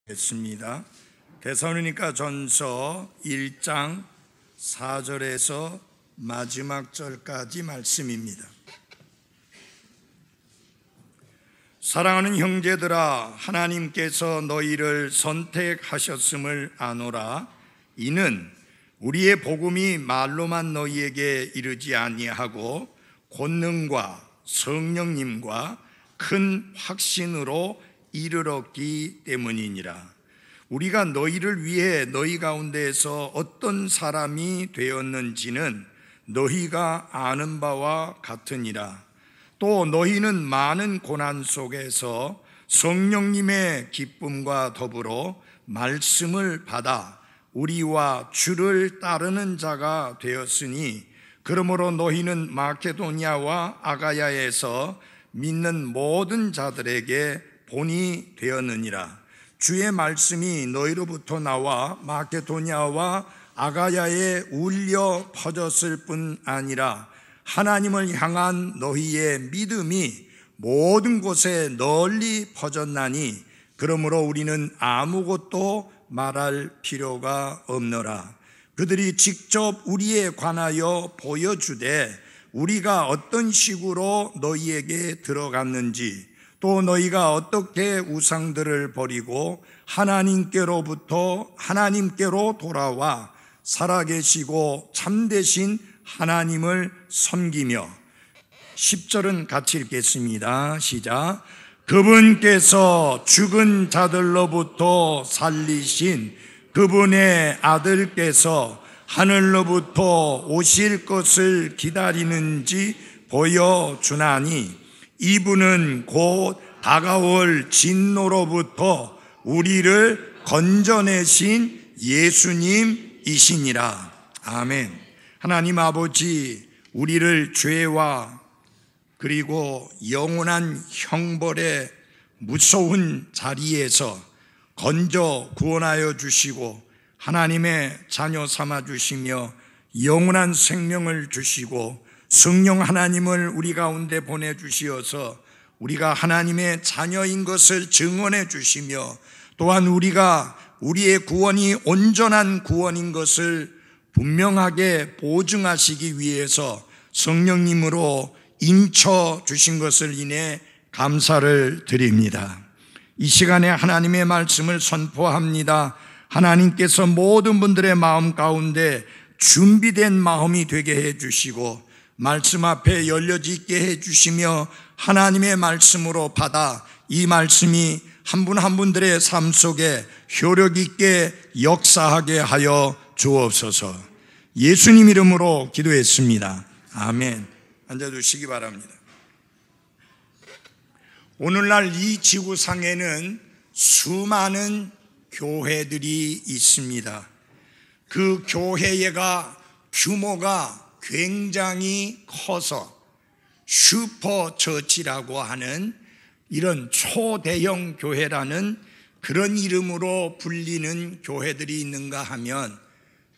겠습니다. 데살로니가 전서 1장 4절에서 마지막 절까지 말씀입니다. 사랑하는 형제들아, 하나님께서 너희를 선택하셨음을 아노라. 이는 우리의 복음이 말로만 너희에게 이르지 아니하고 권능과 성령님과 큰 확신으로 이르렀기 때문이니라. 우리가 너희를 위해 너희 가운데에서 어떤 사람이 되었는지는 너희가 아는 바와 같으니라. 또 너희는 많은 고난 속에서 성령님의 기쁨과 더불어 말씀을 받아 우리와 주를 따르는 자가 되었으니, 그러므로 너희는 마케도니아와 아가야에서 믿는 모든 자들에게 본이 되었느니라. 주의 말씀이 너희로부터 나와 마케도니아와 아가야에 울려 퍼졌을 뿐 아니라 하나님을 향한 너희의 믿음이 모든 곳에 널리 퍼졌나니, 그러므로 우리는 아무것도 말할 필요가 없노라. 그들이 직접 우리에 관하여 보여주되 우리가 어떤 식으로 너희에게 들어갔는지, 또 너희가 어떻게 우상들을 버리고 하나님께로 돌아와 살아계시고 참되신 하나님을 섬기며, 10절은 같이 읽겠습니다. 시작. 그분께서 죽은 자들로부터 살리신 그분의 아들께서 하늘로부터 오실 것을 기다리는지 보여주나니, 이분은 곧 다가올 진노로부터 우리를 건져내신 예수님이시니라. 아멘. 하나님 아버지, 우리를 죄와 그리고 영원한 형벌의 무서운 자리에서 건져 구원하여 주시고 하나님의 자녀 삼아 주시며 영원한 생명을 주시고 성령 하나님을 우리 가운데 보내주시어서 우리가 하나님의 자녀인 것을 증언해 주시며, 또한 우리의 구원이 온전한 구원인 것을 분명하게 보증하시기 위해서 성령님으로 인쳐 주신 것을 인해 감사를 드립니다. 이 시간에 하나님의 말씀을 선포합니다. 하나님께서 모든 분들의 마음 가운데 준비된 마음이 되게 해주시고 말씀 앞에 열려지게 해주시며 하나님의 말씀으로 받아 이 말씀이 한 분 한 분들의 삶 속에 효력 있게 역사하게 하여 주옵소서. 예수님 이름으로 기도했습니다. 아멘. 앉아주시기 바랍니다. 오늘날 이 지구상에는 수많은 교회들이 있습니다. 그 교회가 규모가 굉장히 커서 슈퍼처치라고 하는 이런 초대형 교회라는 그런 이름으로 불리는 교회들이 있는가 하면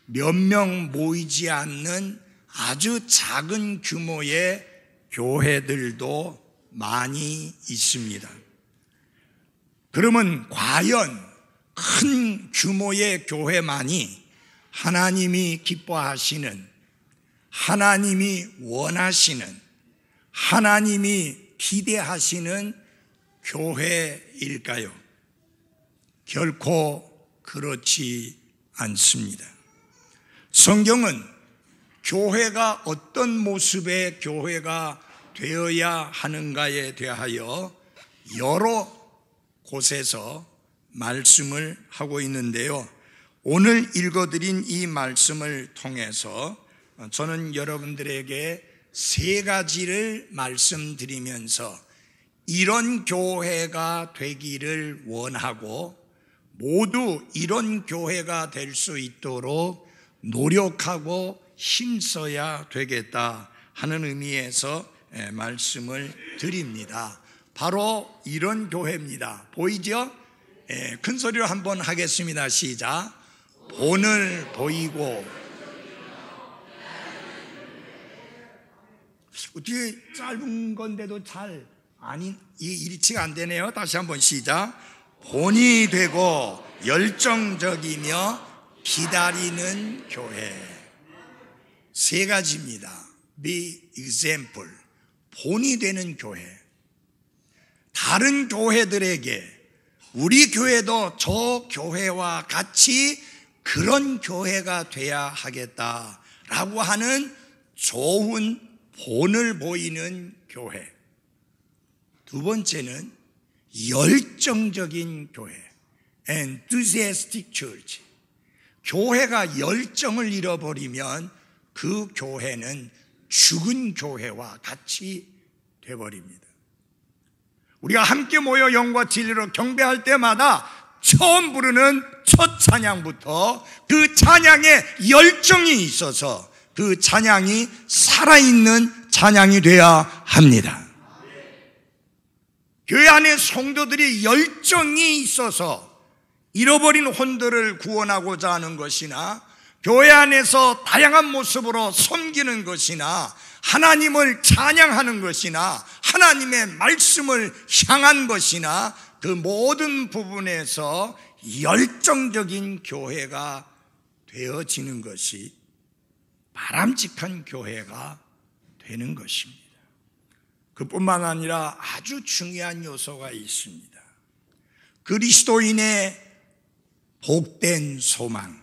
몇 명 모이지 않는 아주 작은 규모의 교회들도 많이 있습니다. 그러면 과연 큰 규모의 교회만이 하나님이 기뻐하시는, 하나님이 원하시는, 하나님이 기대하시는 교회일까요? 결코 그렇지 않습니다. 성경은 교회가 어떤 모습의 교회가 되어야 하는가에 대하여 여러 곳에서 말씀을 하고 있는데요. 오늘 읽어드린 이 말씀을 통해서 저는 여러분들에게 세 가지를 말씀드리면서 이런 교회가 되기를 원하고 모두 이런 교회가 될 수 있도록 노력하고 힘써야 되겠다 하는 의미에서 말씀을 드립니다. 바로 이런 교회입니다. 보이죠? 큰 소리로 한번 하겠습니다. 시작. 본을 보이고. 어떻게 짧은 건데도 잘 일치가 안 되네요. 다시 한번 시작. 본이 되고 열정적이며 기다리는 교회. 세 가지입니다. Be example, 본이 되는 교회. 다른 교회들에게 우리 교회도 저 교회와 같이 그런 교회가 돼야 하겠다라고 하는 좋은 본을 보이는 교회. 두 번째는 열정적인 교회, enthusiastic church. 교회가 열정을 잃어버리면 그 교회는 죽은 교회와 같이 되어버립니다. 우리가 함께 모여 영과 진리로 경배할 때마다 처음 부르는 첫 찬양부터 그 찬양에 열정이 있어서 그 찬양이 살아있는 찬양이 돼야 합니다. 교회 안에 성도들이 열정이 있어서 잃어버린 혼들을 구원하고자 하는 것이나 교회 안에서 다양한 모습으로 섬기는 것이나 하나님을 찬양하는 것이나 하나님의 말씀을 향한 것이나 그 모든 부분에서 열정적인 교회가 되어지는 것이 바람직한 교회가 되는 것입니다. 그뿐만 아니라 아주 중요한 요소가 있습니다. 그리스도인의 복된 소망,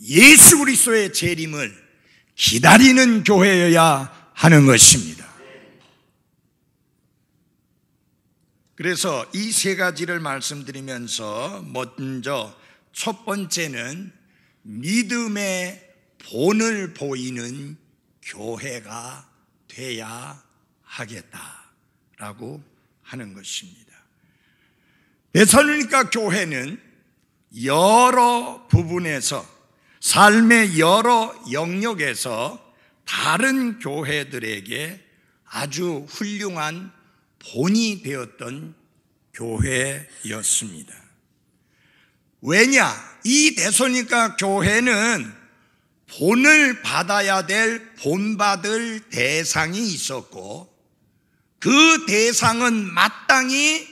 예수 그리스도의 재림을 기다리는 교회여야 하는 것입니다. 그래서 이 세 가지를 말씀드리면서 먼저 첫 번째는 믿음의 본을 보이는 교회가 돼야 하겠다라고 하는 것입니다. 데살로니가 교회는 여러 부분에서 삶의 여러 영역에서 다른 교회들에게 아주 훌륭한 본이 되었던 교회였습니다. 왜냐? 이 데살로니가 교회는 본을 받아야 될 본받을 대상이 있었고 그 대상은 마땅히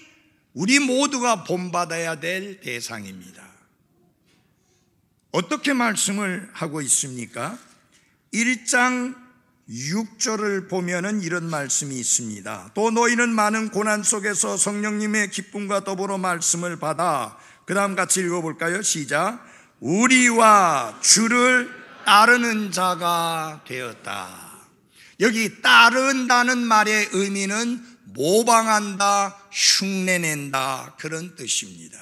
우리 모두가 본받아야 될 대상입니다. 어떻게 말씀을 하고 있습니까? 1장 6절을 보면은 이런 말씀이 있습니다. 또 너희는 많은 고난 속에서 성령님의 기쁨과 더불어 말씀을 받아, 그 다음 같이 읽어볼까요? 시작. 우리와 주를 따르는 자가 되었다. 여기 따른다는 말의 의미는 모방한다, 흉내낸다, 그런 뜻입니다.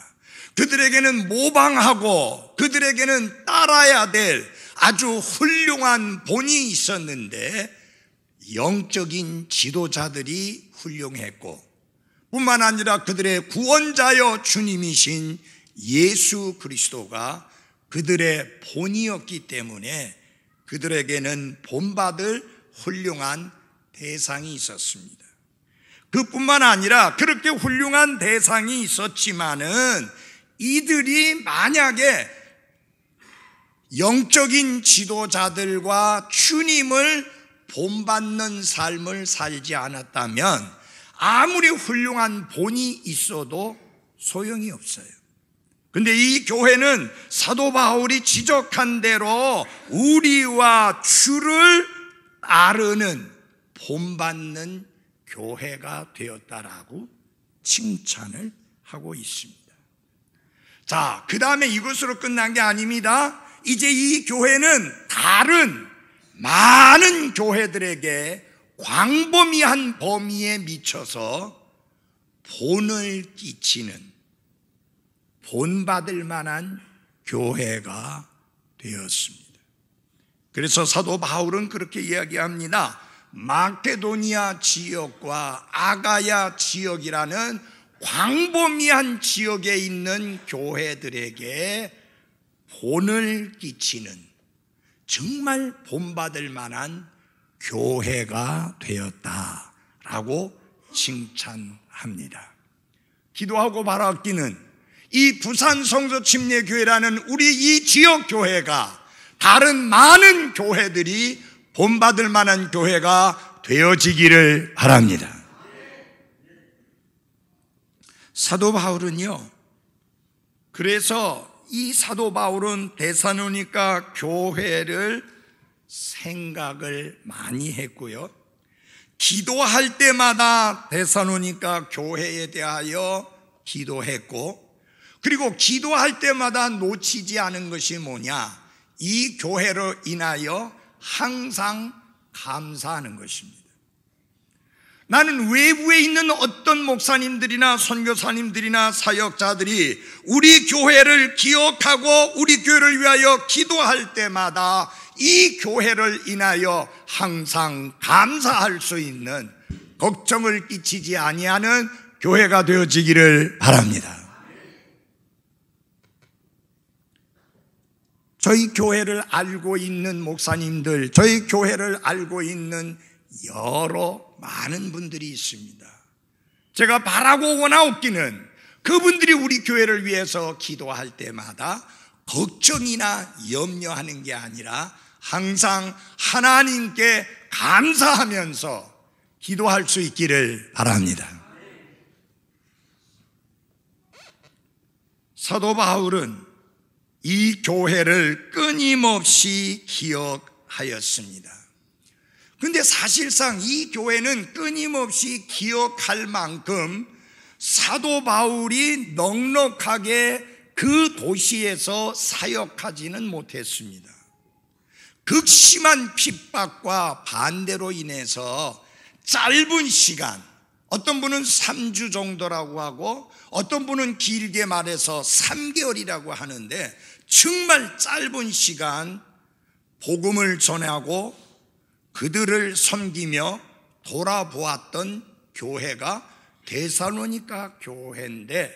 그들에게는 모방하고 그들에게는 따라야 될 아주 훌륭한 본이 있었는데 영적인 지도자들이 훌륭했고 뿐만 아니라 그들의 구원자여 주님이신 예수 그리스도가 그들의 본이었기 때문에 그들에게는 본받을 훌륭한 대상이 있었습니다. 그뿐만 아니라 그렇게 훌륭한 대상이 있었지만은 이들이 만약에 영적인 지도자들과 주님을 본받는 삶을 살지 않았다면 아무리 훌륭한 본이 있어도 소용이 없어요. 근데 이 교회는 사도 바울이 지적한 대로 우리와 주를 따르는 본받는 교회가 되었다라고 칭찬을 하고 있습니다. 자, 그 다음에 이것으로 끝난 게 아닙니다. 이제 이 교회는 다른 많은 교회들에게 광범위한 범위에 미쳐서 본을 끼치는, 본받을 만한 교회가 되었습니다. 그래서 사도 바울은 그렇게 이야기합니다. 마케도니아 지역과 아가야 지역이라는 광범위한 지역에 있는 교회들에게 본을 끼치는 정말 본받을 만한 교회가 되었다라고 칭찬합니다. 기도하고 바라기는 이 부산 성서 침례교회라는 우리 이 지역 교회가 다른 많은 교회들이 본받을 만한 교회가 되어지기를 바랍니다. 사도 바울은요, 그래서 이 사도 바울은 데살로니가 교회를 생각을 많이 했고요, 기도할 때마다 데살로니가 교회에 대하여 기도했고, 그리고 기도할 때마다 놓치지 않은 것이 뭐냐, 이 교회로 인하여 항상 감사하는 것입니다. 나는 외부에 있는 어떤 목사님들이나 선교사님들이나 사역자들이 우리 교회를 기억하고 우리 교회를 위하여 기도할 때마다 이 교회를 인하여 항상 감사할 수 있는, 걱정을 끼치지 아니하는 교회가 되어지기를 바랍니다. 저희 교회를 알고 있는 목사님들, 저희 교회를 알고 있는 여러 많은 분들이 있습니다. 제가 바라고 원하옵기는 그분들이 우리 교회를 위해서 기도할 때마다 걱정이나 염려하는 게 아니라 항상 하나님께 감사하면서 기도할 수 있기를 바랍니다. 사도 바울은 이 교회를 끊임없이 기억하였습니다. 그런데 사실상 이 교회는 끊임없이 기억할 만큼 사도 바울이 넉넉하게 그 도시에서 사역하지는 못했습니다. 극심한 핍박과 반대로 인해서 짧은 시간, 어떤 분은 3주 정도라고 하고 어떤 분은 길게 말해서 3개월이라고 하는데, 정말 짧은 시간 복음을 전하고 그들을 섬기며 돌아보았던 교회가 데살로니가 교회인데,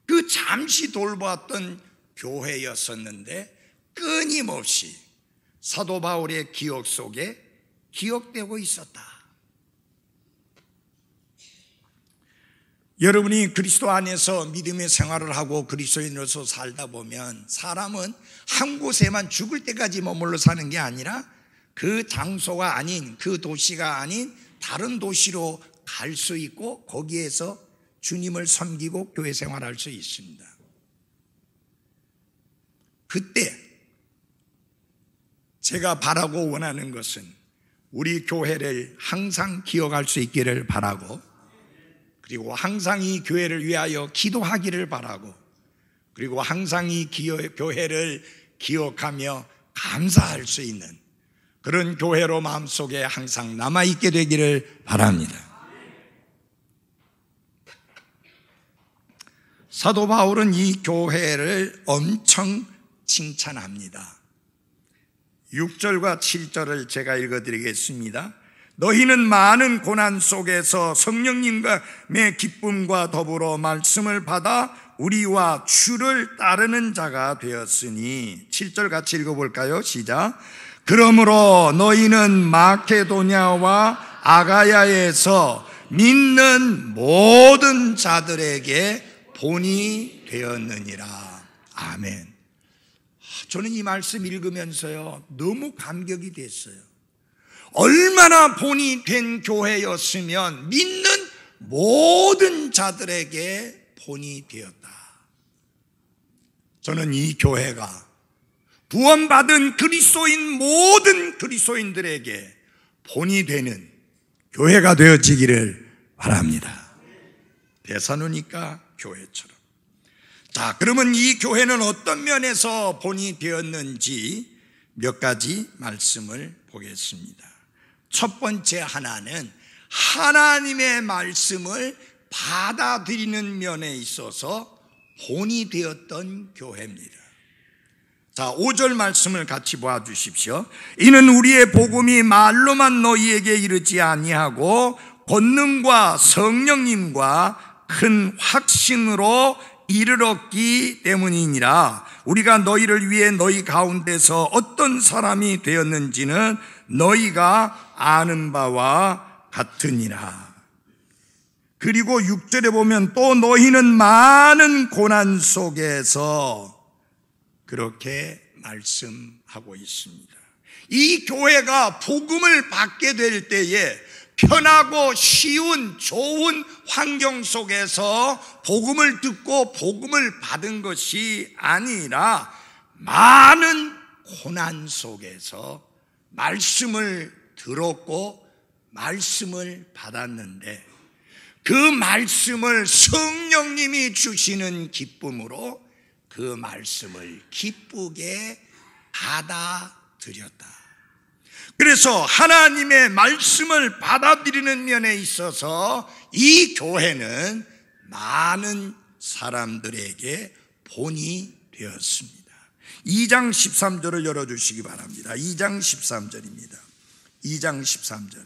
그 잠시 돌보았던 교회였었는데 끊임없이 사도 바울의 기억 속에 기억되고 있었다. 여러분이 그리스도 안에서 믿음의 생활을 하고 그리스도인으로서 살다 보면 사람은 한 곳에만 죽을 때까지 머물러 사는 게 아니라 그 장소가 아닌, 그 도시가 아닌 다른 도시로 갈 수 있고 거기에서 주님을 섬기고 교회 생활할 수 있습니다. 그때 제가 바라고 원하는 것은 우리 교회를 항상 기억할 수 있기를 바라고, 그리고 항상 이 교회를 위하여 기도하기를 바라고, 그리고 항상 이 교회를 기억하며 감사할 수 있는 그런 교회로 마음속에 항상 남아있게 되기를 바랍니다. 사도 바울은 이 교회를 엄청 칭찬합니다. 6절과 7절을 제가 읽어드리겠습니다. 너희는 많은 고난 속에서 성령님의 기쁨과 더불어 말씀을 받아 우리와 주를 따르는 자가 되었으니. 7절 같이 읽어볼까요? 시작. 그러므로 너희는 마케도냐와 아가야에서 믿는 모든 자들에게 본이 되었느니라. 아멘. 저는 이 말씀 읽으면서요, 너무 감격이 됐어요. 얼마나 본이 된 교회였으면 믿는 모든 자들에게 본이 되었다. 저는 이 교회가 구원받은 그리스도인 모든 그리스도인들에게 본이 되는 교회가 되어지기를 바랍니다. 데살로니가 교회처럼. 자, 그러면 이 교회는 어떤 면에서 본이 되었는지 몇 가지 말씀을 보겠습니다. 첫 번째 하나는 하나님의 말씀을 받아들이는 면에 있어서 본이 되었던 교회입니다. 자, 5절 말씀을 같이 보아주십시오. 이는 우리의 복음이 말로만 너희에게 이르지 아니하고 권능과 성령님과 큰 확신으로 이르렀기 때문이니라. 우리가 너희를 위해 너희 가운데서 어떤 사람이 되었는지는 너희가 아는 바와 같으니라. 그리고 6절에 보면 또 너희는 많은 고난 속에서, 그렇게 말씀하고 있습니다. 이 교회가 복음을 받게 될 때에 편하고 쉬운 좋은 환경 속에서 복음을 듣고 복음을 받은 것이 아니라 많은 고난 속에서 말씀을 들었고 말씀을 받았는데 그 말씀을 성령님이 주시는 기쁨으로 그 말씀을 기쁘게 받아들였다. 그래서 하나님의 말씀을 받아들이는 면에 있어서 이 교회는 많은 사람들에게 본이 되었습니다. 2장 13절을 열어주시기 바랍니다. 2장 13절입니다. 2장 13절.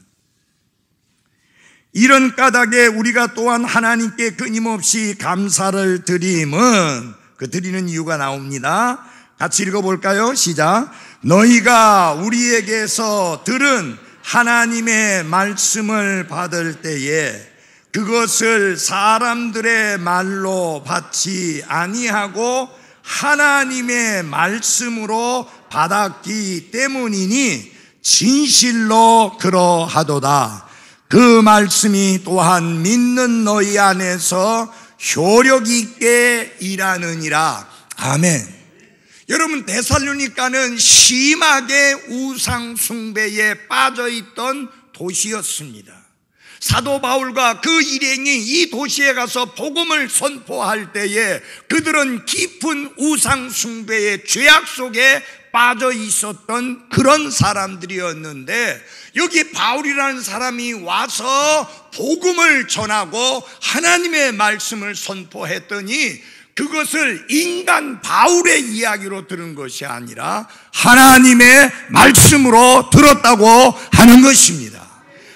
이런 까닭에 우리가 또한 하나님께 끊임없이 감사를 드림은, 그 드리는 이유가 나옵니다. 같이 읽어볼까요? 시작. 너희가 우리에게서 들은 하나님의 말씀을 받을 때에 그것을 사람들의 말로 받지 아니하고 하나님의 말씀으로 받았기 때문이니 진실로 그러하도다. 그 말씀이 또한 믿는 너희 안에서 효력 있게 일하느니라. 아멘. 여러분, 데살로니가는 심하게 우상 숭배에 빠져있던 도시였습니다. 사도 바울과 그 일행이 이 도시에 가서 복음을 선포할 때에 그들은 깊은 우상 숭배의 죄악 속에 빠져 있었던 그런 사람들이었는데, 여기 바울이라는 사람이 와서 복음을 전하고 하나님의 말씀을 선포했더니 그것을 인간 바울의 이야기로 들은 것이 아니라 하나님의 말씀으로 들었다고 하는 것입니다.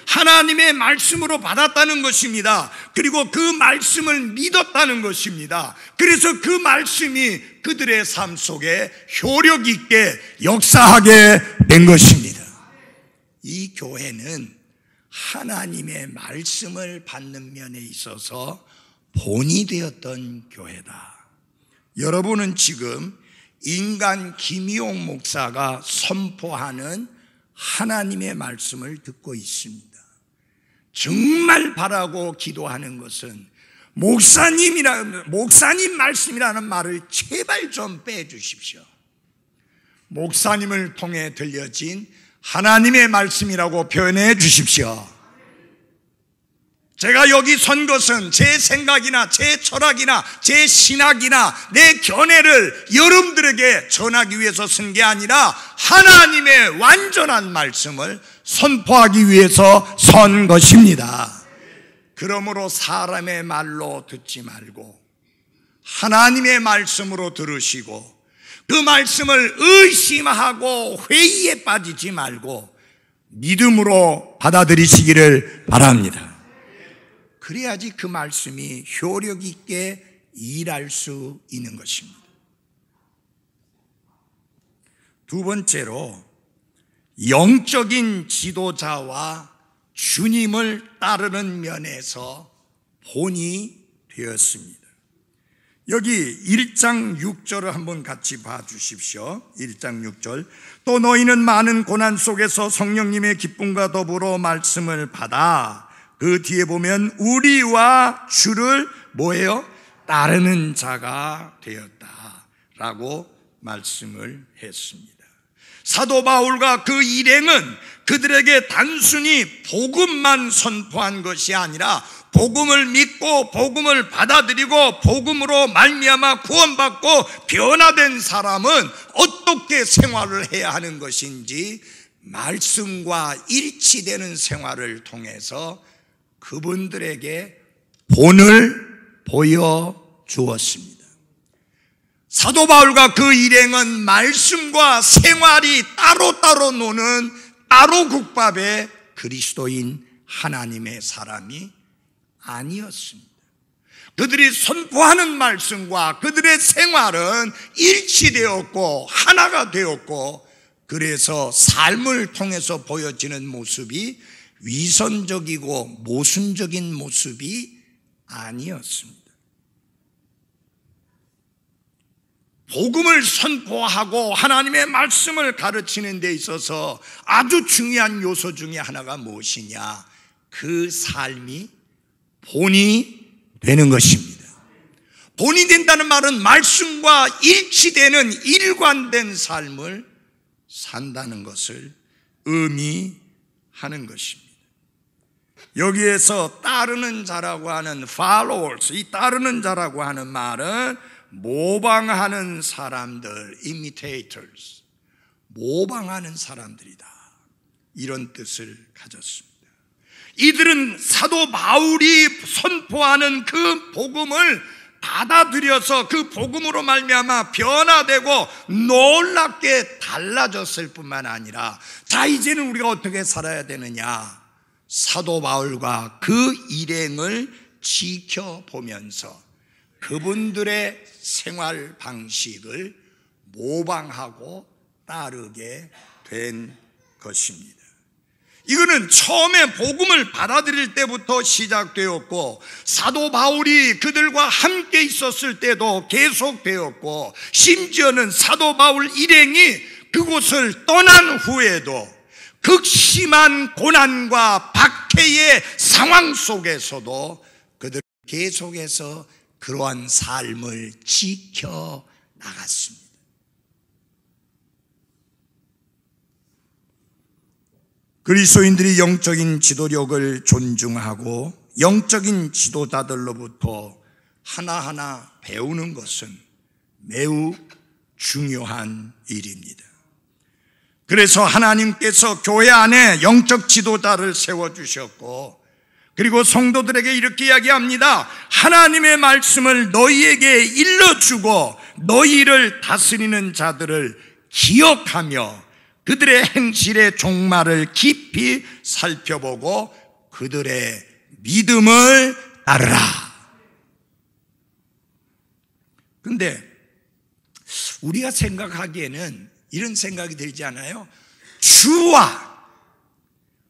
하나님의 말씀으로 받았다는 것입니다. 그리고 그 말씀을 믿었다는 것입니다. 그래서 그 말씀이 그들의 삶 속에 효력 있게 역사하게 된 것입니다. 이 교회는 하나님의 말씀을 받는 면에 있어서 본이 되었던 교회다. 여러분은 지금 인간 김희용 목사가 선포하는 하나님의 말씀을 듣고 있습니다. 정말 바라고 기도하는 것은 목사님 말씀이라는 말을 제발 좀 빼주십시오. 목사님을 통해 들려진 하나님의 말씀이라고 표현해 주십시오. 제가 여기 선 것은 제 생각이나 제 철학이나 제 신학이나 내 견해를 여러분들에게 전하기 위해서 쓴 게 아니라 하나님의 완전한 말씀을 선포하기 위해서 선 것입니다. 그러므로 사람의 말로 듣지 말고 하나님의 말씀으로 들으시고 그 말씀을 의심하고 회의에 빠지지 말고 믿음으로 받아들이시기를 바랍니다. 그래야지 그 말씀이 효력 있게 일할 수 있는 것입니다. 두 번째로 영적인 지도자와 주님을 따르는 면에서 본이 되었습니다. 여기 1장 6절을 한번 같이 봐주십시오. 1장 6절. 또 너희는 많은 고난 속에서 성령님의 기쁨과 더불어 말씀을 받아 그 뒤에 보면 우리와 주를 뭐예요? 따르는 자가 되었다라고 말씀을 했습니다. 사도 바울과 그 일행은 그들에게 단순히 복음만 선포한 것이 아니라 복음을 믿고 복음을 받아들이고 복음으로 말미암아 구원받고 변화된 사람은 어떻게 생활을 해야 하는 것인지 말씀과 일치되는 생활을 통해서 그분들에게 본을 보여주었습니다. 사도 바울과 그 일행은 말씀과 생활이 따로따로 노는 따로 국밥의 그리스도인 하나님의 사람이 아니었습니다. 그들이 선포하는 말씀과 그들의 생활은 일치되었고 하나가 되었고, 그래서 삶을 통해서 보여지는 모습이 위선적이고 모순적인 모습이 아니었습니다. 복음을 선포하고 하나님의 말씀을 가르치는 데 있어서 아주 중요한 요소 중에 하나가 무엇이냐? 그 삶이 본이 되는 것입니다. 본이 된다는 말은 말씀과 일치되는 일관된 삶을 산다는 것을 의미하는 것입니다. 여기에서 따르는 자라고 하는 followers, 이 따르는 자라고 하는 말은 모방하는 사람들, imitators, 모방하는 사람들이다, 이런 뜻을 가졌습니다. 이들은 사도 바울이 선포하는 그 복음을 받아들여서 그 복음으로 말미암아 변화되고 놀랍게 달라졌을 뿐만 아니라, 자, 이제는 우리가 어떻게 살아야 되느냐, 사도 바울과 그 일행을 지켜보면서 그분들의 생활 방식을 모방하고 따르게 된 것입니다. 이거는 처음에 복음을 받아들일 때부터 시작되었고, 사도 바울이 그들과 함께 있었을 때도 계속되었고, 심지어는 사도 바울 일행이 그곳을 떠난 후에도 극심한 고난과 박해의 상황 속에서도 그들은 계속해서 그러한 삶을 지켜 나갔습니다. 그리스도인들이 영적인 지도력을 존중하고 영적인 지도자들로부터 하나하나 배우는 것은 매우 중요한 일입니다. 그래서 하나님께서 교회 안에 영적 지도자를 세워주셨고, 그리고 성도들에게 이렇게 이야기합니다. 하나님의 말씀을 너희에게 일러주고 너희를 다스리는 자들을 기억하며 그들의 행실의 종말을 깊이 살펴보고 그들의 믿음을 따르라. 근데 우리가 생각하기에는 이런 생각이 들지 않아요? 주와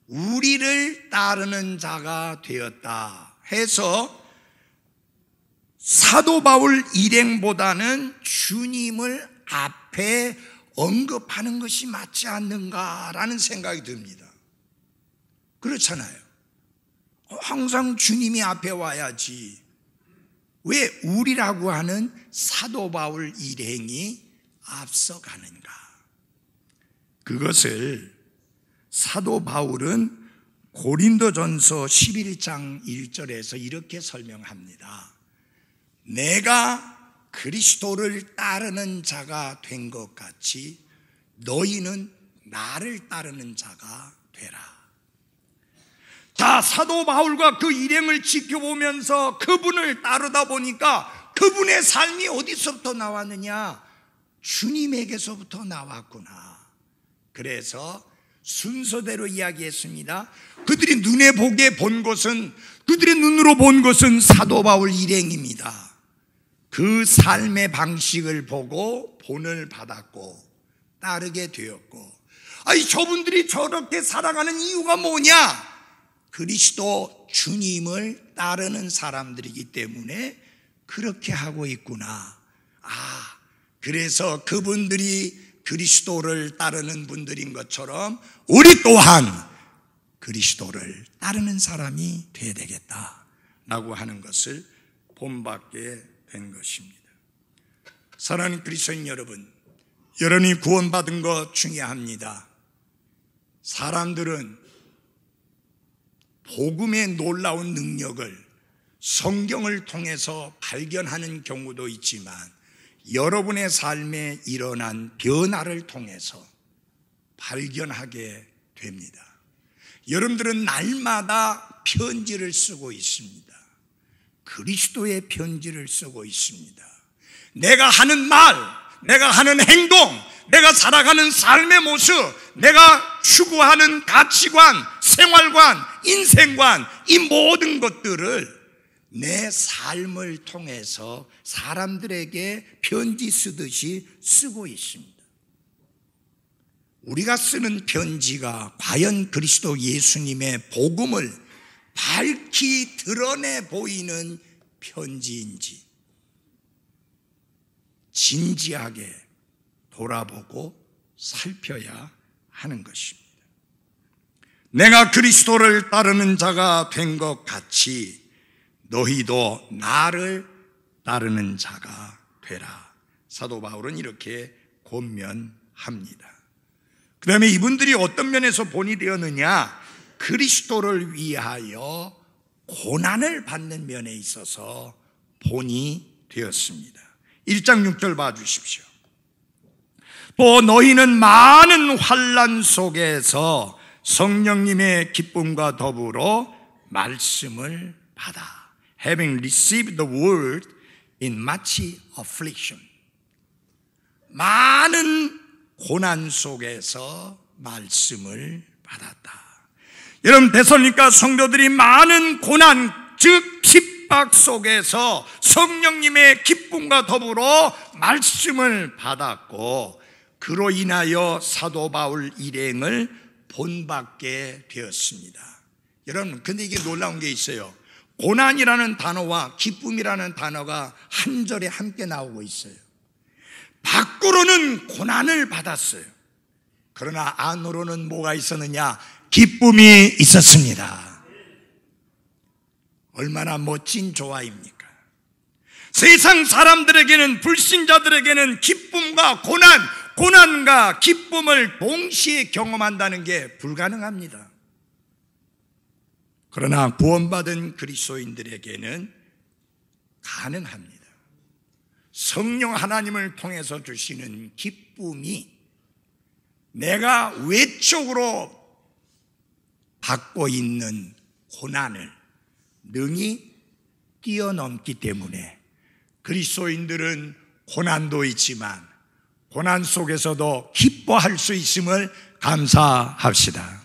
우리를 따르는 자가 되었다 해서 사도 바울 일행보다는 주님을 앞에 언급하는 것이 맞지 않는가라는 생각이 듭니다. 그렇잖아요. 항상 주님이 앞에 와야지 왜 우리라고 하는 사도 바울 일행이 앞서가는가? 그것을 사도 바울은 고린도전서 11장 1절에서 이렇게 설명합니다. 내가 그리스도를 따르는 자가 된 것 같이 너희는 나를 따르는 자가 되라. 자, 사도 바울과 그 일행을 지켜보면서 그분을 따르다 보니까 그분의 삶이 어디서부터 나왔느냐? 주님에게서부터 나왔구나. 그래서 순서대로 이야기했습니다. 그들이 눈에 보게 본 것은, 그들의 눈으로 본 것은 사도 바울 일행입니다. 그 삶의 방식을 보고 본을 받았고 따르게 되었고, 아니 저분들이 저렇게 살아가는 이유가 뭐냐? 그리스도 주님을 따르는 사람들이기 때문에 그렇게 하고 있구나. 그래서 그분들이 그리스도를 따르는 분들인 것처럼 우리 또한 그리스도를 따르는 사람이 되어야 되겠다라고 하는 것을 본받게 된 것입니다. 사랑하는 그리스도인 여러분, 여러분이 구원받은 것 중요합니다. 사람들은 복음의 놀라운 능력을 성경을 통해서 발견하는 경우도 있지만 여러분의 삶에 일어난 변화를 통해서 발견하게 됩니다. 여러분들은 날마다 편지를 쓰고 있습니다. 그리스도의 편지를 쓰고 있습니다. 내가 하는 말, 내가 하는 행동, 내가 살아가는 삶의 모습, 내가 추구하는 가치관, 생활관, 인생관, 이 모든 것들을 내 삶을 통해서 사람들에게 편지 쓰듯이 쓰고 있습니다. 우리가 쓰는 편지가 과연 그리스도 예수님의 복음을 밝히 드러내 보이는 편지인지 진지하게 돌아보고 살펴야 하는 것입니다. 내가 그리스도를 따르는 자가 된 것 같이 너희도 나를 따르는 자가 되라. 사도 바울은 이렇게 권면합니다. 그 다음에 이분들이 어떤 면에서 본이 되었느냐? 그리스도를 위하여 고난을 받는 면에 있어서 본이 되었습니다. 1장 6절 봐주십시오. 또 너희는 많은 환난 속에서 성령님의 기쁨과 더불어 말씀을 받아. Having received the word in much affliction. 많은 고난 속에서 말씀을 받았다. 여러분, 데살로니가 성도들이 많은 고난, 즉 핍박 속에서 성령님의 기쁨과 더불어 말씀을 받았고, 그로 인하여 사도 바울 일행을 본받게 되었습니다. 여러분, 근데 이게 놀라운 게 있어요. 고난이라는 단어와 기쁨이라는 단어가 한 절에 함께 나오고 있어요. 밖으로는 고난을 받았어요. 그러나 안으로는 뭐가 있었느냐? 기쁨이 있었습니다. 얼마나 멋진 조화입니까? 세상 사람들에게는, 불신자들에게는 기쁨과 고난과 기쁨을 동시에 경험한다는 게 불가능합니다. 그러나 구원받은 그리스도인들에게는 가능합니다. 성령 하나님을 통해서 주시는 기쁨이 내가 외적으로 받고 있는 고난을 능히 뛰어넘기 때문에 그리스도인들은 고난도 있지만 고난 속에서도 기뻐할 수 있음을 감사합시다.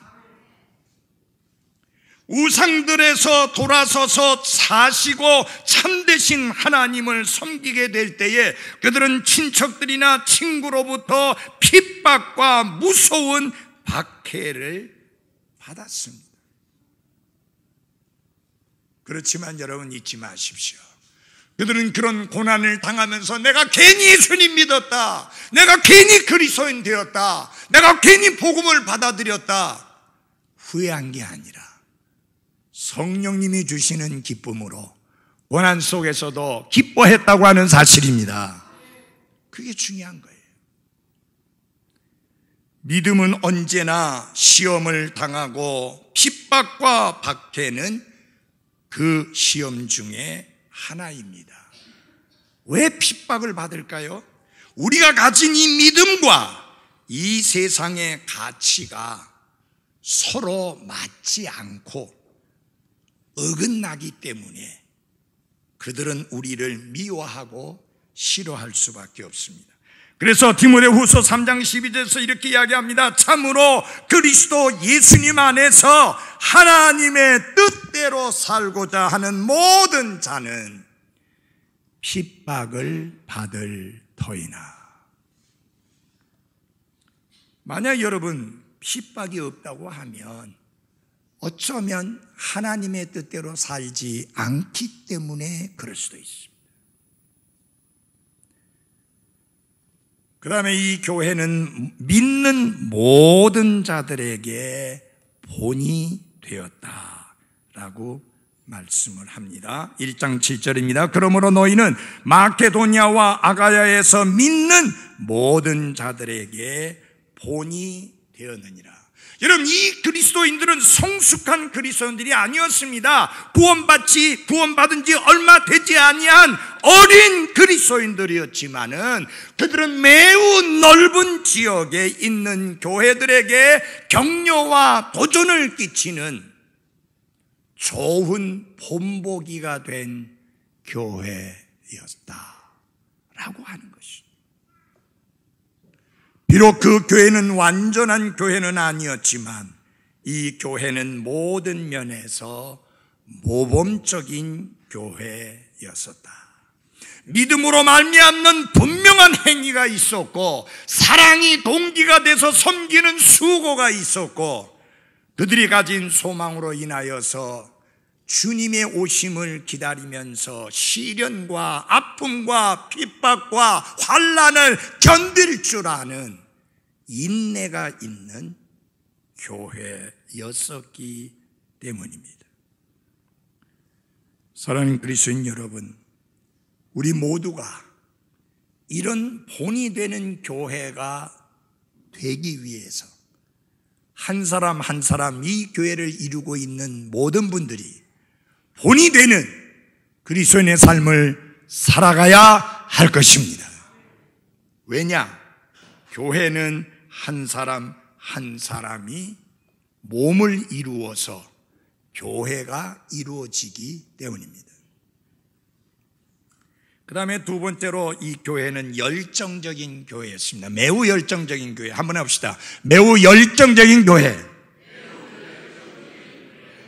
우상들에서 돌아서서 사시고 참되신 하나님을 섬기게 될 때에 그들은 친척들이나 친구로부터 핍박과 무서운 박해를 받았습니다. 그렇지만 여러분 잊지 마십시오. 그들은 그런 고난을 당하면서 내가 괜히 예수님 믿었다, 내가 괜히 그리스도인 되었다, 내가 괜히 복음을 받아들였다 후회한 게 아니라 성령님이 주시는 기쁨으로 고난 속에서도 기뻐했다고 하는 사실입니다. 그게 중요한 거예요. 믿음은 언제나 시험을 당하고 핍박과 박해는 그 시험 중에 하나입니다. 왜 핍박을 받을까요? 우리가 가진 이 믿음과 이 세상의 가치가 서로 맞지 않고 어긋나기 때문에 그들은 우리를 미워하고 싫어할 수밖에 없습니다. 그래서 디모데후서 3장 12절에서 이렇게 이야기합니다. 참으로 그리스도 예수님 안에서 하나님의 뜻대로 살고자 하는 모든 자는 핍박을 받을 터이나. 만약 여러분 핍박이 없다고 하면 어쩌면 하나님의 뜻대로 살지 않기 때문에 그럴 수도 있습니다. 그 다음에 이 교회는 믿는 모든 자들에게 본이 되었다라고 말씀을 합니다. 1장 7절입니다. 그러므로 너희는 마케도니아와 아가야에서 믿는 모든 자들에게 본이 되었느니라. 여러분, 이 그리스도인들은 성숙한 그리스도인들이 아니었습니다. 구원받은 지 얼마 되지 아니한 어린 그리스도인들이었지만은 그들은 매우 넓은 지역에 있는 교회들에게 격려와 도전을 끼치는 좋은 본보기가 된 교회였다라고 하는 것이죠. 비록 그 교회는 완전한 교회는 아니었지만 이 교회는 모든 면에서 모범적인 교회였었다. 믿음으로 말미암는 분명한 행위가 있었고 사랑이 동기가 돼서 섬기는 수고가 있었고 그들이 가진 소망으로 인하여서 주님의 오심을 기다리면서 시련과 아픔과 핍박과 환난을 견딜 줄 아는 인내가 있는 교회였었기 때문입니다. 사랑하는 그리스도인 여러분, 우리 모두가 이런 본이 되는 교회가 되기 위해서 한 사람 한 사람 이 교회를 이루고 있는 모든 분들이 본이 되는 그리스도인의 삶을 살아가야 할 것입니다. 왜냐? 교회는 한 사람 한 사람이 몸을 이루어서 교회가 이루어지기 때문입니다. 그 다음에 두 번째로 이 교회는 열정적인 교회였습니다. 매우 열정적인 교회. 한번 해봅시다. 매우 열정적인 교회.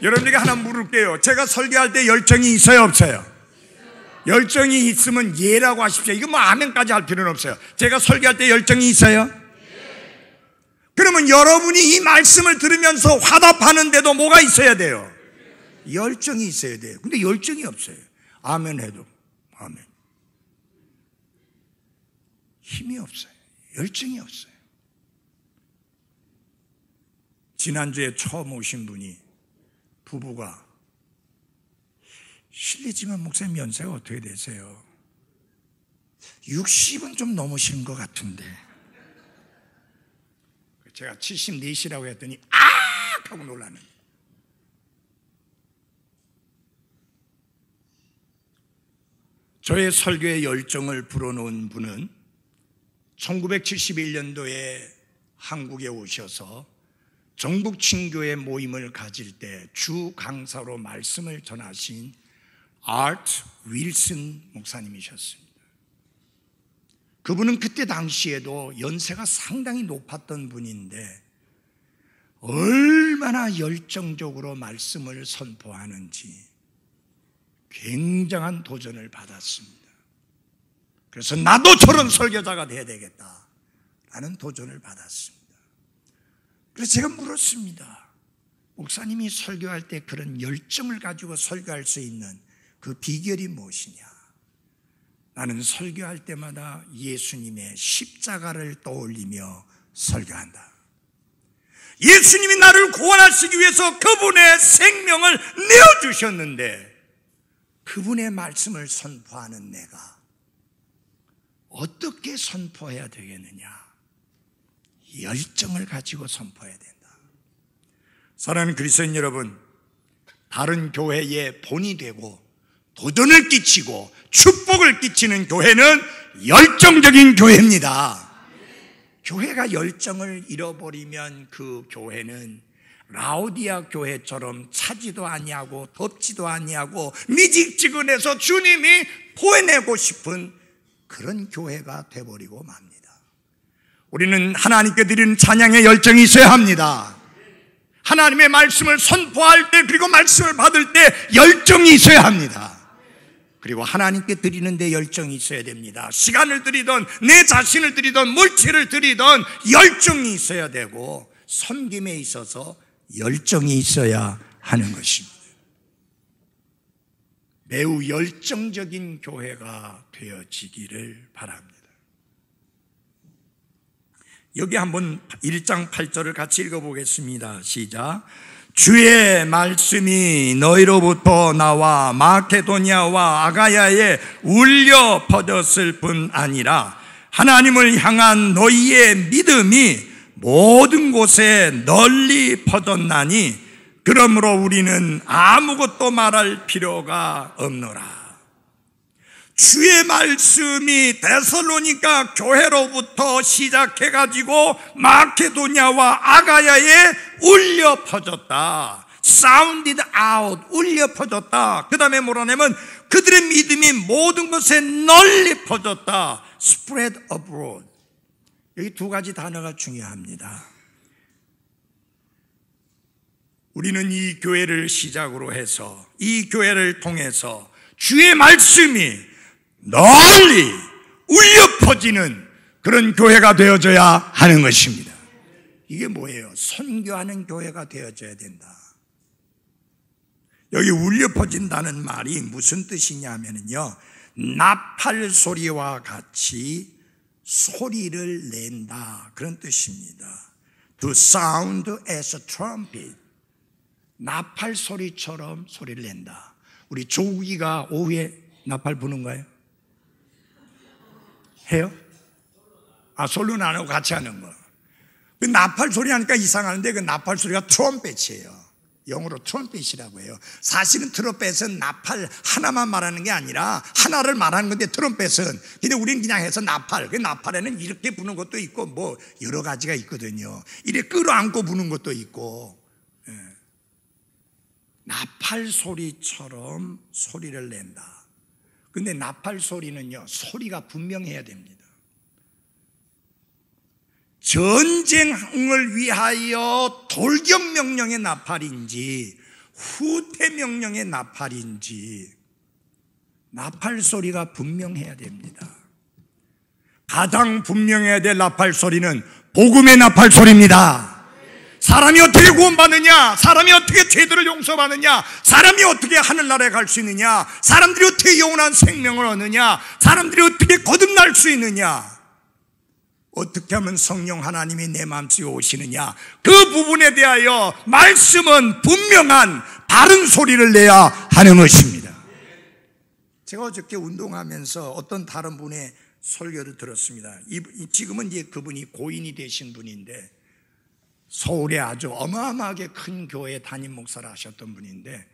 여러분에게 하나 물을게요. 제가 설교할 때 열정이 있어요, 없어요? 열정이 있으면 예라고 하십시오. 이거 뭐 아멘까지 할 필요는 없어요. 제가 설교할 때 열정이 있어요? 그러면 여러분이 이 말씀을 들으면서 화답하는데도 뭐가 있어야 돼요? 열정이 있어야 돼요. 근데 열정이 없어요. 아멘 해도 아멘. 힘이 없어요. 열정이 없어요. 지난주에 처음 오신 분이 부부가 실례지만 목사님 연세가 어떻게 되세요? 60은 좀 넘으신 것 같은데 제가 74시라고 했더니 아! 하고 놀라는. 저의 설교의 열정을 불어넣은 분은 1971년도에 한국에 오셔서 전국 친교회 모임을 가질 때 주 강사로 말씀을 전하신 아트 윌슨 목사님이셨습니다. 그분은 그때 당시에도 연세가 상당히 높았던 분인데 얼마나 열정적으로 말씀을 선포하는지 굉장한 도전을 받았습니다. 그래서 나도 저런 설교자가 돼야 되겠다라는 도전을 받았습니다. 그래서 제가 물었습니다. 목사님이 설교할 때 그런 열정을 가지고 설교할 수 있는 그 비결이 무엇이냐? 나는 설교할 때마다 예수님의 십자가를 떠올리며 설교한다. 예수님이 나를 구원하시기 위해서 그분의 생명을 내어주셨는데 그분의 말씀을 선포하는 내가 어떻게 선포해야 되겠느냐? 열정을 가지고 선포해야 된다. 사랑하는 그리스도인 여러분, 다른 교회의 본이 되고 도전을 끼치고 축복을 끼치는 교회는 열정적인 교회입니다. 교회가 열정을 잃어버리면 그 교회는 라오디아 교회처럼 차지도 아니하고 덥지도 아니하고 미직지근해서 주님이 보내고 싶은 그런 교회가 돼버리고 맙니다. 우리는 하나님께 드리는 찬양의 열정이 있어야 합니다. 하나님의 말씀을 선포할 때 그리고 말씀을 받을 때 열정이 있어야 합니다. 그리고 하나님께 드리는 데 열정이 있어야 됩니다. 시간을 드리든 내 자신을 드리든 물질을 드리든 열정이 있어야 되고 섬김에 있어서 열정이 있어야 하는 것입니다. 매우 열정적인 교회가 되어지기를 바랍니다. 여기 한번 1장 8절을 같이 읽어보겠습니다. 시작. 주의 말씀이 너희로부터 나와 마케도니아와 아가야에 울려 퍼졌을 뿐 아니라 하나님을 향한 너희의 믿음이 모든 곳에 널리 퍼졌나니 그러므로 우리는 아무것도 말할 필요가 없노라. 주의 말씀이 데살로니가 교회로부터 시작해가지고 마케도니아와 아가야에 울려 퍼졌다. Sounded out, 울려 퍼졌다. 그 다음에 뭐라냐면 그들의 믿음이 모든 곳에 널리 퍼졌다. Spread abroad. 여기 두 가지 단어가 중요합니다. 우리는 이 교회를 시작으로 해서 이 교회를 통해서 주의 말씀이 널리 울려 퍼지는 그런 교회가 되어져야 하는 것입니다. 이게 뭐예요? 선교하는 교회가 되어져야 된다. 여기 울려 퍼진다는 말이 무슨 뜻이냐면요, 나팔 소리와 같이 소리를 낸다, 그런 뜻입니다. To sound as a trumpet. 나팔 소리처럼 소리를 낸다. 우리 조국이가 오후에 나팔 부는가요? 해요? 솔로는 안 하고 같이 하는 거. 그 나팔 소리 하니까 이상하는데 그 나팔 소리가 트럼펫이에요. 영어로 트럼펫이라고 해요. 사실은 트럼펫은 나팔 하나만 말하는 게 아니라 하나를 말하는 건데 트럼펫은. 근데 우리는 그냥 해서 나팔. 그 나팔에는 이렇게 부는 것도 있고 뭐 여러 가지가 있거든요. 이렇게 끌어안고 부는 것도 있고. 나팔 소리처럼 소리를 낸다. 근데 나팔 소리는요, 소리가 분명해야 됩니다. 전쟁을 위하여 돌격 명령의 나팔인지 후퇴 명령의 나팔인지 나팔 소리가 분명해야 됩니다. 가장 분명해야 될 나팔 소리는 복음의 나팔 소리입니다. 사람이 어떻게 구원받느냐, 사람이 어떻게 죄들을 용서받느냐, 사람이 어떻게 하늘나라에 갈 수 있느냐, 사람들이 어떻게 영원한 생명을 얻느냐, 사람들이 어떻게 거듭날 수 있느냐, 어떻게 하면 성령 하나님이 내 마음속에 오시느냐, 그 부분에 대하여 말씀은 분명한 바른 소리를 내야 하는 것입니다. 제가 어저께 운동하면서 어떤 다른 분의 설교를 들었습니다. 지금은 이제 그분이 고인이 되신 분인데 서울에 아주 어마어마하게 큰 교회 담임 목사를 하셨던 분인데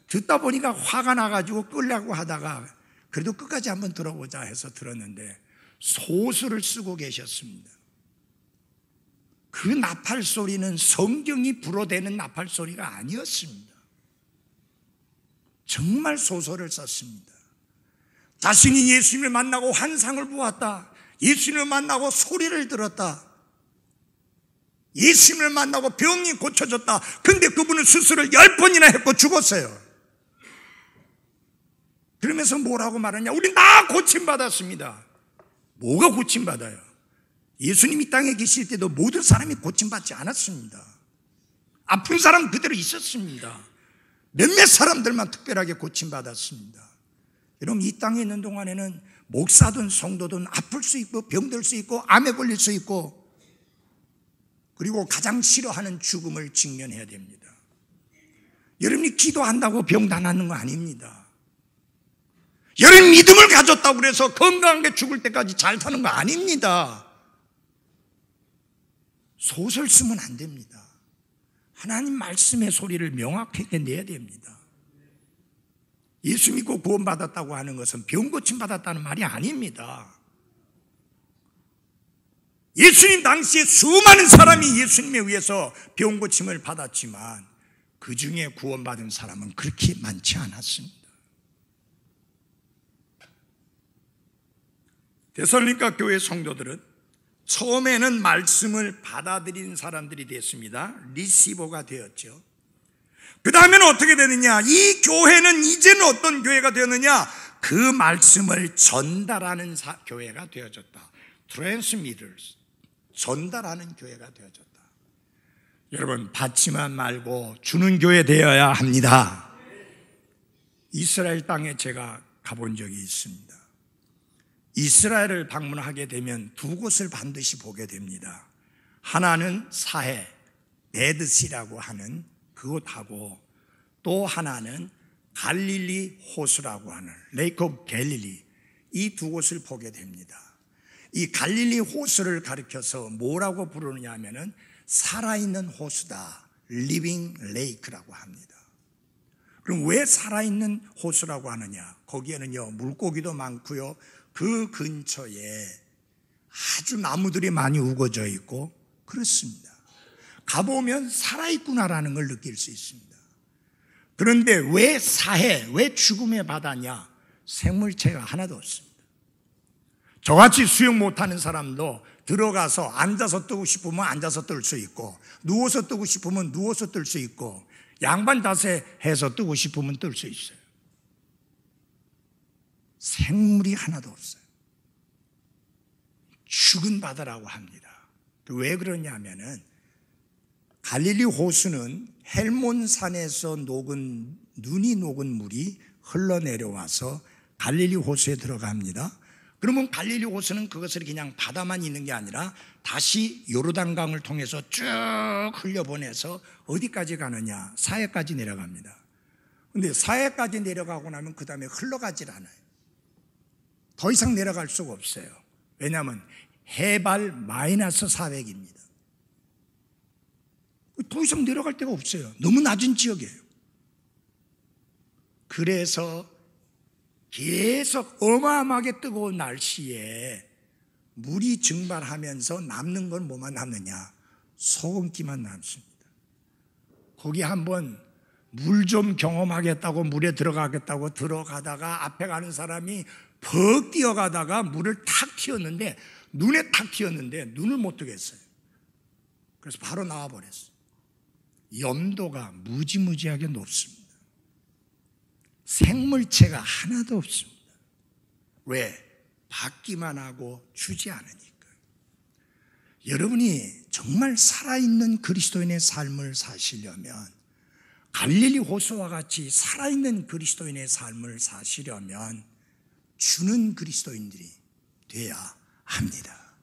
듣다 보니까 화가 나가지고 끌려고 하다가 그래도 끝까지 한번 들어보자 해서 들었는데 소설을 쓰고 계셨습니다. 그 나팔 소리는 성경이 불어대는 나팔 소리가 아니었습니다. 정말 소설을 썼습니다. 자신이 예수님을 만나고 환상을 보았다, 예수님을 만나고 소리를 들었다, 예수님을 만나고 병이 고쳐졌다. 근데 그분은 수술을 10번이나 했고 죽었어요. 그러면서 뭐라고 말하냐, 우리 다 고침받았습니다. 뭐가 고침받아요? 예수님 이 땅에 계실 때도 모든 사람이 고침받지 않았습니다. 아픈 사람 그대로 있었습니다. 몇몇 사람들만 특별하게 고침받았습니다. 여러분, 이 땅에 있는 동안에는 목사든 성도든 아플 수 있고 병들 수 있고 암에 걸릴 수 있고, 그리고 가장 싫어하는 죽음을 직면해야 됩니다. 여러분이 기도한다고 병 다 낫는 거 아닙니다. 여러분 믿음을 가졌다고 그래서 건강하게 죽을 때까지 잘 사는 거 아닙니다. 소설 쓰면 안 됩니다. 하나님 말씀의 소리를 명확하게 내야 됩니다. 예수 믿고 구원받았다고 하는 것은 병 고침 받았다는 말이 아닙니다. 예수님 당시에 수많은 사람이 예수님에 의해서 병 고침을 받았지만 그 중에 구원받은 사람은 그렇게 많지 않았습니다. 데살로니가 교회 성도들은 처음에는 말씀을 받아들이는 사람들이 됐습니다. 리시버가 되었죠. 그 다음에는 어떻게 되느냐, 이 교회는 이제는 어떤 교회가 되었느냐, 그 말씀을 전달하는 교회가 되어졌다. Transmitters, 전달하는 교회가 되어졌다. 여러분, 받지만 말고 주는 교회 되어야 합니다. 이스라엘 땅에 제가 가본 적이 있습니다. 이스라엘을 방문하게 되면 두 곳을 반드시 보게 됩니다. 하나는 사해, 베드시라고 하는 그곳하고, 또 하나는 갈릴리 호수라고 하는 레이크 오브 갤릴리, 이 두 곳을 보게 됩니다. 이 갈릴리 호수를 가리켜서 뭐라고 부르느냐 하면은 살아있는 호수다, 리빙 레이크라고 합니다. 그럼 왜 살아있는 호수라고 하느냐? 거기에는요 물고기도 많고요, 그 근처에 아주 나무들이 많이 우거져 있고 그렇습니다. 가보면 살아있구나라는 걸 느낄 수 있습니다. 그런데 왜 사해, 왜 죽음의 바다냐? 생물체가 하나도 없습니다. 저같이 수영 못하는 사람도 들어가서 앉아서 뜨고 싶으면 앉아서 뜰 수 있고, 누워서 뜨고 싶으면 누워서 뜰 수 있고, 양반 자세 해서 뜨고 싶으면 뜰 수 있어요. 생물이 하나도 없어요. 죽은 바다라고 합니다. 왜 그러냐면은 갈릴리 호수는 헬몬산에서 눈이 녹은 물이 흘러내려와서 갈릴리 호수에 들어갑니다. 그러면 갈릴리 호수는 그것을 그냥 바다만 있는 게 아니라 다시 요르단강을 통해서 쭉 흘려보내서 어디까지 가느냐? 사해까지 내려갑니다. 근데 사해까지 내려가고 나면 그 다음에 흘러가질 않아요. 더 이상 내려갈 수가 없어요. 왜냐하면 해발 마이너스 400입니다. 더 이상 내려갈 데가 없어요. 너무 낮은 지역이에요. 그래서 계속 어마어마하게 뜨거운 날씨에 물이 증발하면서 남는 건 뭐만 남느냐? 소금기만 남습니다. 거기 한번 물 좀 경험하겠다고 물에 들어가겠다고 들어가다가 앞에 가는 사람이 퍽 뛰어가다가 물을 탁 튀었는데 눈에 탁 튀었는데 눈을 못 뜨겠어요. 그래서 바로 나와버렸어요. 염도가 무지무지하게 높습니다. 생물체가 하나도 없습니다. 왜? 받기만 하고 주지 않으니까. 여러분이 정말 살아있는 그리스도인의 삶을 사시려면, 갈릴리 호수와 같이 살아있는 그리스도인의 삶을 사시려면 주는 그리스도인들이 돼야 합니다.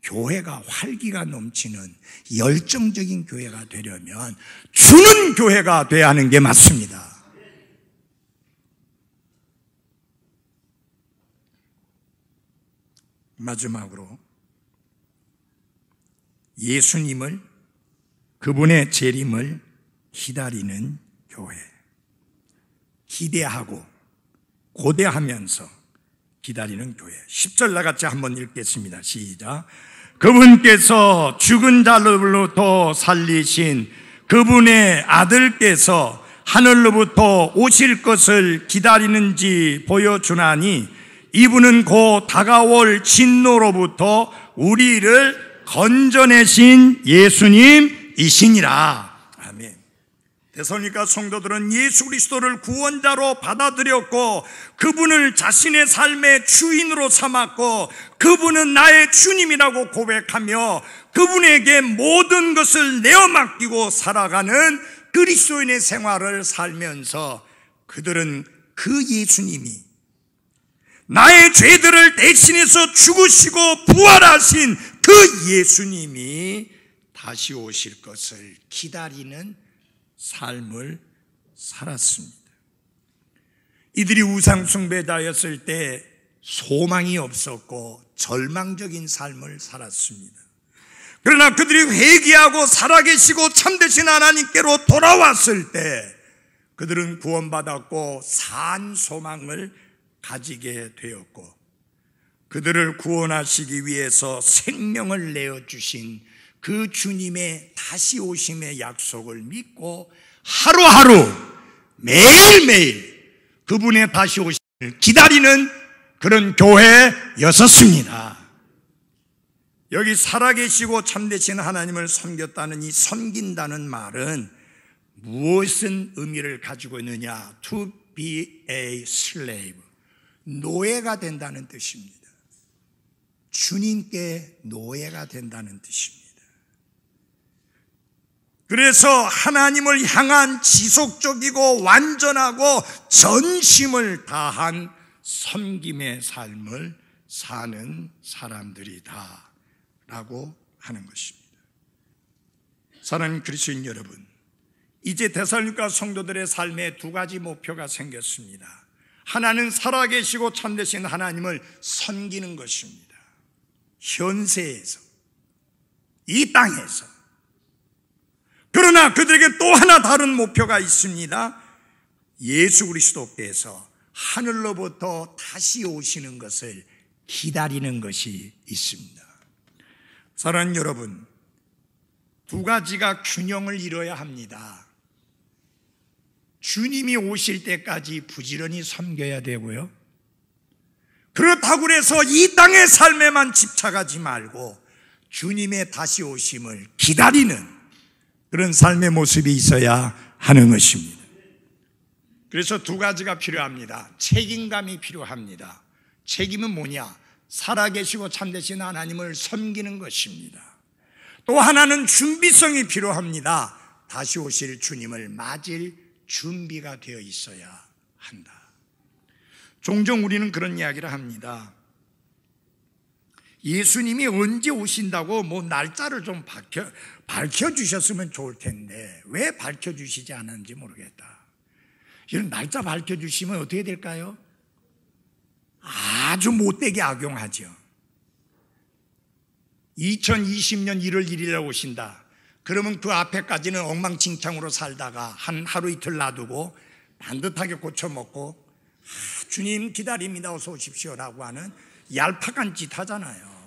교회가 활기가 넘치는 열정적인 교회가 되려면 주는 교회가 돼야 하는 게 맞습니다. 마지막으로 예수님을, 그분의 재림을 기다리는 교회. 기대하고 고대하면서 기다리는 교회. 10절 나같이 한번 읽겠습니다. 시작. 그분께서 죽은 자로부터 살리신 그분의 아들께서 하늘로부터 오실 것을 기다리는지 보여주나니 이분은 곧 다가올 진노로부터 우리를 건져내신 예수님이시니라. 아멘. 데살로니가 성도들은 예수 그리스도를 구원자로 받아들였고 그분을 자신의 삶의 주인으로 삼았고 그분은 나의 주님이라고 고백하며 그분에게 모든 것을 내어 맡기고 살아가는 그리스도인의 생활을 살면서 그들은 그 예수님이, 나의 죄들을 대신해서 죽으시고 부활하신 그 예수님이 다시 오실 것을 기다리는 삶을 살았습니다. 이들이 우상숭배자였을 때 소망이 없었고 절망적인 삶을 살았습니다. 그러나 그들이 회개하고 살아계시고 참되신 하나님께로 돌아왔을 때 그들은 구원받았고 산 소망을 가지게 되었고 그들을 구원하시기 위해서 생명을 내어주신 그 주님의 다시 오심의 약속을 믿고 하루하루 매일매일 그분의 다시 오심을 기다리는 그런 교회였었습니다. 여기 살아계시고 참되신 하나님을 섬겼다는 이 섬긴다는 말은 무엇은 의미를 가지고 있느냐? To be a slave, 노예가 된다는 뜻입니다. 주님께 노예가 된다는 뜻입니다. 그래서 하나님을 향한 지속적이고 완전하고 전심을 다한 섬김의 삶을 사는 사람들이다 라고 하는 것입니다. 사랑하는 그리스도인 여러분, 이제 데살로니가 성도들의 삶에 두 가지 목표가 생겼습니다. 하나는 살아계시고 참되신 하나님을 섬기는 것입니다. 현세에서, 이 땅에서. 그러나 그들에게 또 하나 다른 목표가 있습니다. 예수 그리스도께서 하늘로부터 다시 오시는 것을 기다리는 것이 있습니다. 사랑하는 여러분, 두 가지가 균형을 이뤄야 합니다. 주님이 오실 때까지 부지런히 섬겨야 되고요, 그렇다고 해서 이 땅의 삶에만 집착하지 말고 주님의 다시 오심을 기다리는 그런 삶의 모습이 있어야 하는 것입니다. 그래서 두 가지가 필요합니다. 책임감이 필요합니다. 책임은 뭐냐? 살아계시고 참되신 하나님을 섬기는 것입니다. 또 하나는 준비성이 필요합니다. 다시 오실 주님을 맞을 준비가 되어 있어야 한다. 종종 우리는 그런 이야기를 합니다. 예수님이 언제 오신다고 뭐 날짜를 좀 밝혀주셨으면 좋을 텐데 왜 밝혀주시지 않았는지 모르겠다. 이런 날짜 밝혀주시면 어떻게 될까요? 아주 못되게 악용하죠. 2020년 1월 1일에 오신다. 그러면 그 앞에까지는 엉망진창으로 살다가 한 하루 이틀 놔두고 반듯하게 고쳐먹고 주님 기다립니다 어서 오십시오라고 하는 얄팍한 짓 하잖아요.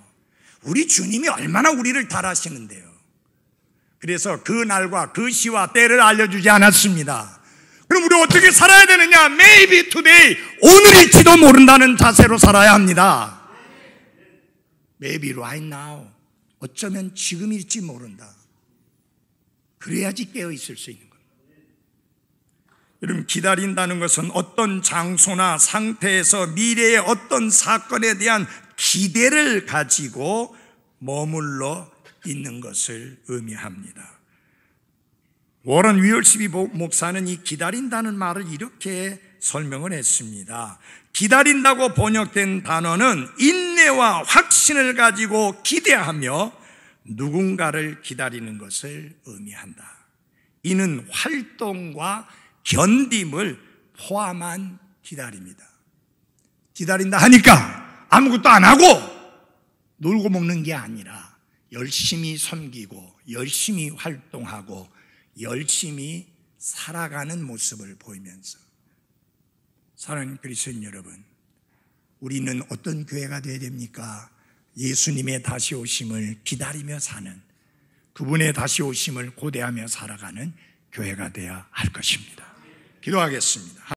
우리 주님이 얼마나 우리를 달하시는데요. 그래서 그 날과 그 시와 때를 알려주지 않았습니다. 그럼 우리 어떻게 살아야 되느냐? Maybe today, 오늘일지도 모른다는 자세로 살아야 합니다. Maybe right now, 어쩌면 지금일지 모른다. 그래야지 깨어있을 수 있는 겁니다. 여러분, 기다린다는 것은 어떤 장소나 상태에서 미래의 어떤 사건에 대한 기대를 가지고 머물러 있는 것을 의미합니다. 워런 위얼스비 목사는 이 기다린다는 말을 이렇게 설명을 했습니다. 기다린다고 번역된 단어는 인내와 확신을 가지고 기대하며 누군가를 기다리는 것을 의미한다. 이는 활동과 견딤을 포함한 기다림이다. 기다린다 하니까 아무것도 안 하고 놀고 먹는 게 아니라 열심히 섬기고 열심히 활동하고 열심히 살아가는 모습을 보이면서, 사랑하는 그리스도인 여러분, 우리는 어떤 교회가 되어야 됩니까? 예수님의 다시 오심을 기다리며 사는, 그분의 다시 오심을 고대하며 살아가는 교회가 되어야 할 것입니다. 기도하겠습니다.